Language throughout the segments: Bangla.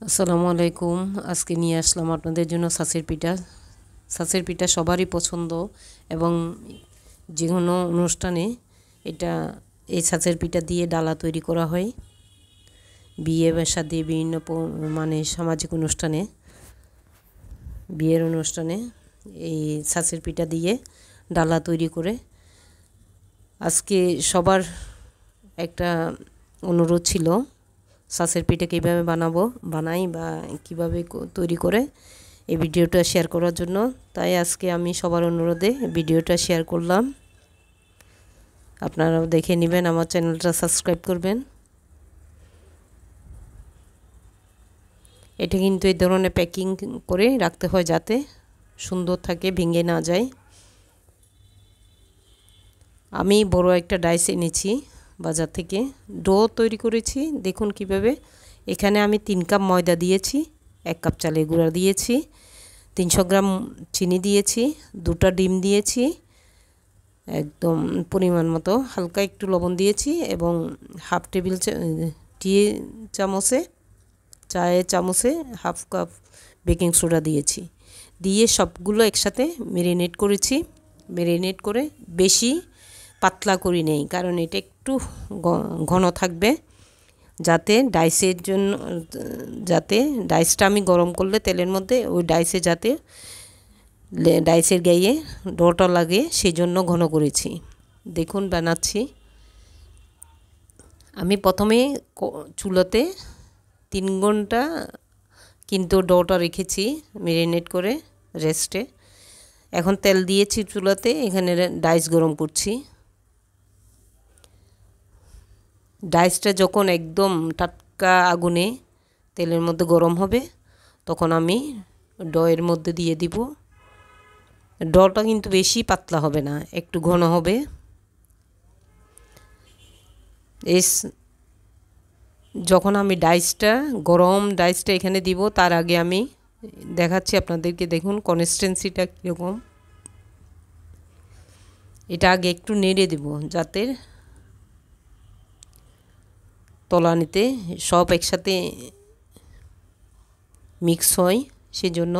আসসালামু আলাইকুম। আজকে নিয়ে আসলাম আপনাদের জন্য ছাঁচের পিঠা। ছাঁচের পিঠা সবারই পছন্দ এবং যে কোনো অনুষ্ঠানে এটা এই ছাঁচের পিঠা দিয়ে ডালা তৈরি করা হয়। বিয়ে বা শাদী বিভিন্ন মানে সামাজিক অনুষ্ঠানে, বিয়ের অনুষ্ঠানে এই ছাঁচের পিঠা দিয়ে ডালা তৈরি করে। আজকে সবার একটা অনুরোধ ছিল ছাঁচের পিঠা কীভাবে বানাই বা কীভাবে তৈরি করে এই ভিডিওটা শেয়ার করার জন্য। তাই আজকে আমি সবার অনুরোধে ভিডিওটা শেয়ার করলাম। আপনারাও দেখে নেবেন, আমার চ্যানেলটা সাবস্ক্রাইব করবেন। এটা কিন্তু এই ধরনের প্যাকিং করে রাখতে হয় যাতে সুন্দর থাকে, ভেঙে না যায়। আমি বড় একটা ডাইস এনেছি বাজার থেকে, ডো তৈরি করেছি। দেখুন কিভাবে। এখানে আমি 3 কাপ ময়দা দিয়েছি, 1 কাপ চালের গুঁড়া দিয়েছি, 300 গ্রাম চিনি দিয়েছি, 2টা ডিম দিয়েছি, একদম পরিমাণ মতো হালকা একটু লবণ দিয়েছি এবং হাফ টেবিল চায়ের চামচে হাফ কাপ বেকিং সোডা দিয়েছি। দিয়ে সবগুলো একসাথে ম্যারিনেট করেছি। ম্যারিনেট করে বেশি পাতলা করি নেই, কারণ এটা একটু ঘন থাকবে, যাতে ডাইসটা আমি গরম করলে তেলের মধ্যে ওই ডাইসের গায়ে ডোটা লাগে, সেই জন্য ঘন করেছি। দেখুন বানাচ্ছি। আমি প্রথমে চুলাতে 3 ঘন্টা কিন্তু ডোটা রেখেছি ম্যারিনেট করে রেস্টে। এখন তেল দিয়েছি চুলাতে, এখানে ডাইস গরম করছি। ডাইসটা যখন একদম টাটকা আগুনে তেলের মধ্যে গরম হবে, তখন আমি ডয়ের মধ্যে দিয়ে দিব। ডটা কিন্তু বেশি পাতলা হবে না, একটু ঘন হবে। যখন আমি গরম ডাইসটা এখানে দিব, তার আগে আমি দেখাচ্ছি আপনাদেরকে। দেখুন কনসিস্টেন্সিটা কীরকম। এটা আগে একটু নেড়ে দেব যাতে তলানিতে সব একসাথে মিক্স হয়, সেজন্য।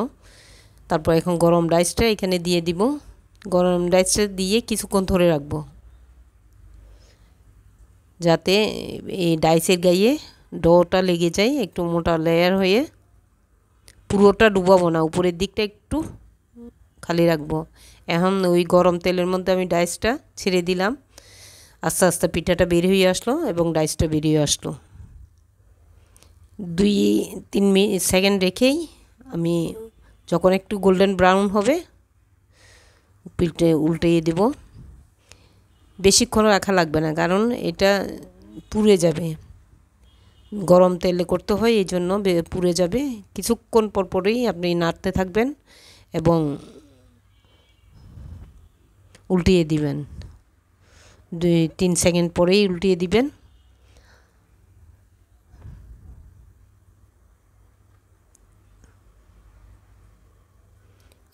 তারপর এখন গরম ডাইসটা এখানে দিয়ে দিব। গরম ডাইসটা দিয়ে কিছুক্ষণ ধরে রাখবো, যাতে এই ডাইসের গায়ে ডোটা লেগে যায়, একটু মোটা লেয়ার হয়ে। পুরোটা ডুবাবো না, উপরের দিকটা একটু খালি রাখবো। এখন ওই গরম তেলের মধ্যে আমি ডাইসটা ছেড়ে দিলাম। আস্তে আস্তে পিঠাটা বের হয়ে আসলো এবং ডাইসটা বেরিয়ে আসলো। 2-3 সেকেন্ড রেখেই আমি, যখন একটু গোল্ডেন ব্রাউন হবে, উল্টিয়ে দেব। বেশিক্ষণ রাখা লাগবে না, কারণ এটা পুড়ে যাবে। গরম তেলে করতে হয়, এই জন্য পুড়ে যাবে। কিছুক্ষণ পরপরই আপনি নাড়তে থাকবেন এবং উল্টিয়ে দিবেন। 2-3 সেকেন্ড পরেই উল্টিয়ে দিবেন।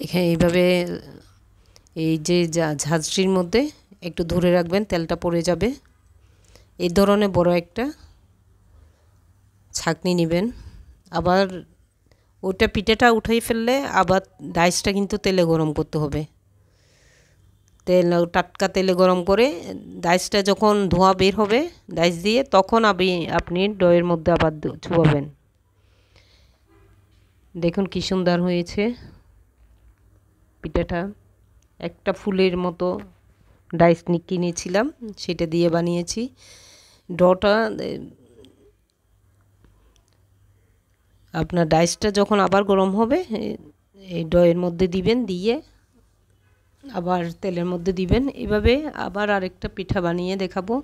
এখানে এইভাবে এই যে ঝাঁঝরির মধ্যে একটু ধরে রাখবেন, তেলটা পড়ে যাবে। এই ধরনের বড় একটা ছাঁকনি নেবেন। আবার ওটা পিঠাটা উঠাই ফেললে আবার ডাইসটা কিন্তু তেলে গরম করতে হবে। টাটকা তেলে গরম করে ডাইসটা যখন ধোঁয়া বের হবে ডাইস দিয়ে, তখন আপনি ডয়ের মধ্যে আবার চুবাবেন। দেখুন কি সুন্দর হয়েছে পিঠাটা। একটা ফুলের মতো ডাইস কিনেছিলাম, সেটা দিয়ে বানিয়েছি। ডটা আপনার ডাইসটা যখন আবার গরম হবে, এই ডয়ের মধ্যে দিবেন, দিয়ে আবার তেলের মধ্যে দিবেন। এভাবে আবার আরেকটা পিঠা বানিয়ে দেখাবো।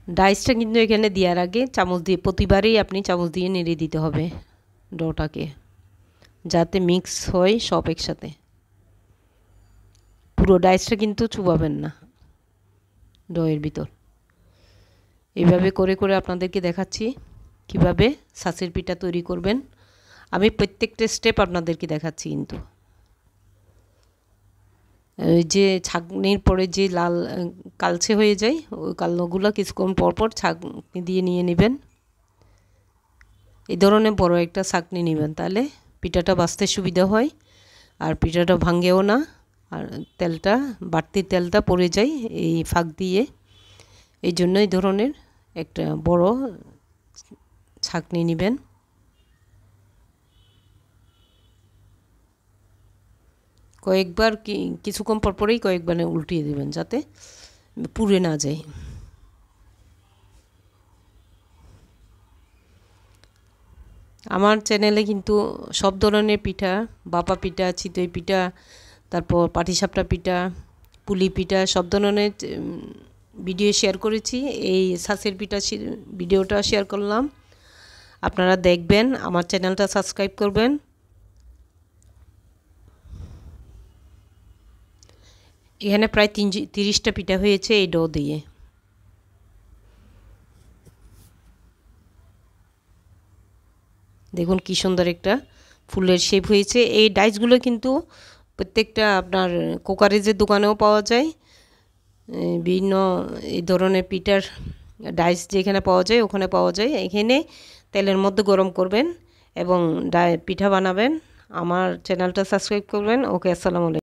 ডাইসটা কিন্তু এখানে দেওয়ার আগে চামচ দিয়ে, প্রতিবারেই আপনি চামচ দিয়ে নেড়ে দিতে হবে ডোটাকে, যাতে মিক্স হয় সব একসাথে। পুরো ডাইসটা কিন্তু চুবাবেন না ডয়ের ভিতর। এইভাবে করে করে আপনাদেরকে দেখাচ্ছি কিভাবে ছাঁচের পিঠা তৈরি করবেন। আমি প্রত্যেকটা স্টেপ আপনাদেরকে দেখাচ্ছি। কিন্তু ওই যে ছাঁকনির পরে যে লাল কালচে হয়ে যায়, ওই কালোগুলো কিছুক্ষণ পরপর ছাঁকনি দিয়ে নিয়ে নেবেন। এই ধরনের বড় একটা ছাঁকনি নেবেন, তাহলে পিঠাটা ভাজতে সুবিধা হয় আর পিঠাটা ভাঙেও না, আর তেলটা বাড়তি তেলটা পড়ে যায় এই ফাঁক দিয়ে। এই জন্য এই ধরনের একটা বড় ছাঁকনি নেবেন। কয়েকবার কিছুক্ষণ পর পরেই কয়েকবার উল্টিয়ে দেবেন যাতে পুড়ে না যায়। আমার চ্যানেলে কিন্তু সব ধরনের পিঠা, ভাপা পিঠা, চিতই পিঠা, তারপর পাটিসাপটা পিঠা, পুলি পিঠা সব ধরনের ভিডিও শেয়ার করেছি। এই ছাঁচের পিঠা ভিডিওটা শেয়ার করলাম, আপনারা দেখবেন, আমার চ্যানেলটা সাবস্ক্রাইব করবেন। এখানে প্রায় 30টা পিঠা হয়েছে এই ডো দিয়ে। দেখুন কি সুন্দর একটা ফুলের শেপ হয়েছে। এই ডাইসগুলো কিন্তু প্রত্যেকটা আপনার কোকারেজের দোকানেও পাওয়া যায়। বিভিন্ন এই ধরনের পিঠার ডাইস যেখানে পাওয়া যায় ওখানে পাওয়া যায়। এখানে তেলের মধ্যে গরম করবেন এবং পিঠা বানাবেন। আমার চ্যানেলটা সাবস্ক্রাইব করবেন। ওকে, আসসালামু আলাইকুম।